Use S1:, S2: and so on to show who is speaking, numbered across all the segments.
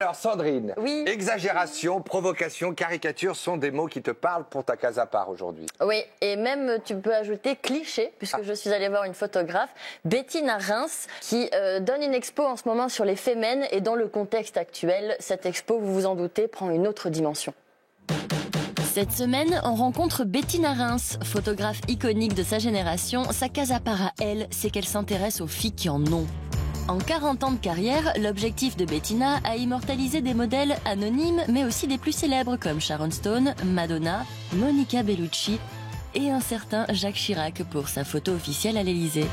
S1: Alors Sandrine,
S2: Oui.
S1: exagération, provocation, caricature sont des mots qui te parlent pour ta case à part aujourd'hui.
S2: Oui, et même tu peux ajouter cliché, puisque je suis allée voir une photographe, Bettina Reims, qui donne une expo en ce moment sur les Femmes, et dans le contexte actuel, cette expo, vous vous en doutez, prend une autre dimension. Cette semaine, on rencontre Bettina Reims, photographe iconique de sa génération. Sa case à part à elle, c'est qu'elle s'intéresse aux filles qui en ont. En 40 ans de carrière, l'objectif de Bettina a immortalisé des modèles anonymes, mais aussi des plus célèbres comme Sharon Stone, Madonna, Monica Bellucci et un certain Jacques Chirac pour sa photo officielle à l'Élysée.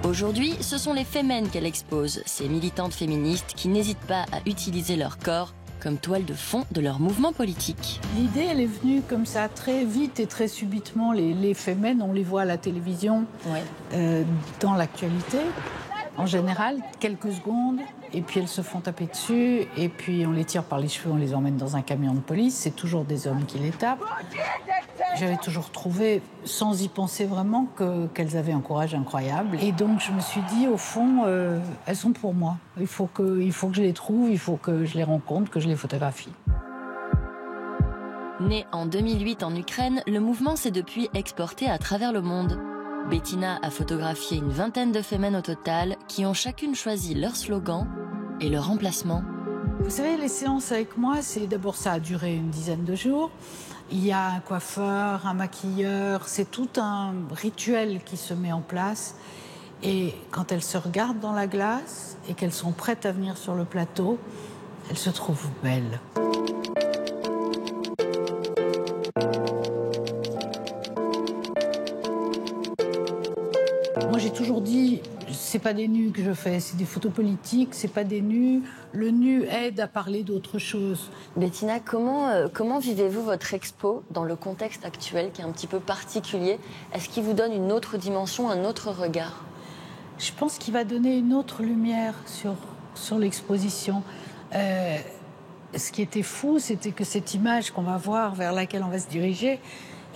S2: Aujourd'hui, ce sont les Femmes qu'elle expose, ces militantes féministes qui n'hésitent pas à utiliser leur corps comme toile de fond de leur mouvement politique.
S3: L'idée, elle est venue comme ça, très vite et très subitement. Les Femmes, on les voit à la télévision, dans l'actualité. En général, quelques secondes, et puis elles se font taper dessus, et puis on les tire par les cheveux, on les emmène dans un camion de police. C'est toujours des hommes qui les tapent. J'avais toujours trouvé, sans y penser vraiment, qu'elles avaient un courage incroyable. Et donc je me suis dit, au fond, elles sont pour moi. Il faut que je les trouve, il faut que je les rencontre, que je les photographie.
S2: Né en 2008 en Ukraine, le mouvement s'est depuis exporté à travers le monde. Bettina a photographié une vingtaine de Femmes au total qui ont chacune choisi leur slogan et leur emplacement.
S3: Vous savez, les séances avec moi, d'abord ça a duré une dizaine de jours. Il y a un coiffeur, un maquilleur, c'est tout un rituel qui se met en place. Et quand elles se regardent dans la glace et qu'elles sont prêtes à venir sur le plateau, elles se trouvent belles. Moi, j'ai toujours dit, c'est pas des nus que je fais, c'est des photos politiques, c'est pas des nus. Le nu aide à parler d'autre chose.
S2: Bettina, comment vivez-vous votre expo dans le contexte actuel qui est un petit peu particulier? Est-ce qu'il vous donne une autre dimension, un autre regard?
S3: Je pense qu'il va donner une autre lumière sur l'exposition. Ce qui était fou, c'était que cette image qu'on va voir, vers laquelle on va se diriger,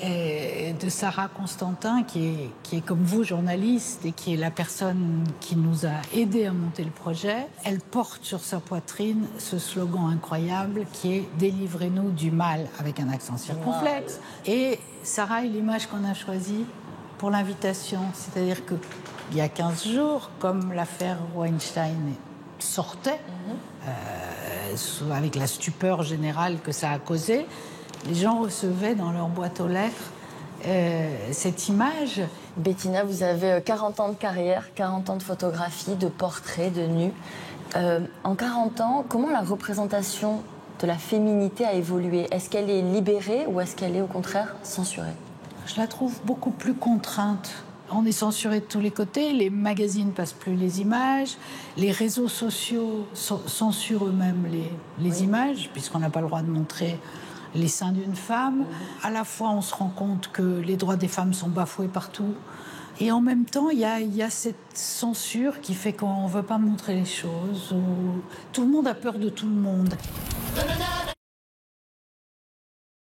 S3: de Sarah Constantin, qui est comme vous, journaliste, et qui est la personne qui nous a aidés à monter le projet. Elle porte sur sa poitrine ce slogan incroyable qui est « Délivrez-nous du mal » avec un accent circonflexe. Et Sarah est l'image qu'on a choisie pour l'invitation. C'est-à-dire qu'il y a 15 jours, comme l'affaire Weinstein sortait, avec la stupeur générale que ça a causé, les gens recevaient dans leur boîte aux lettres cette image.
S2: Bettina, vous avez 40 ans de carrière, 40 ans de photographie, de portraits, de nus. En 40 ans, comment la représentation de la féminité a évolué? Est-ce qu'elle est libérée ou est-ce qu'elle est au contraire censurée?
S3: Je la trouve beaucoup plus contrainte. On est censuré de tous les côtés, les magazines ne passent plus les images, les réseaux sociaux censurent eux-mêmes les images, puisqu'on n'a pas le droit de montrer les seins d'une femme. À la fois, on se rend compte que les droits des femmes sont bafoués partout. Et en même temps, il y a cette censure qui fait qu'on ne veut pas montrer les choses. Où tout le monde a peur de tout le monde.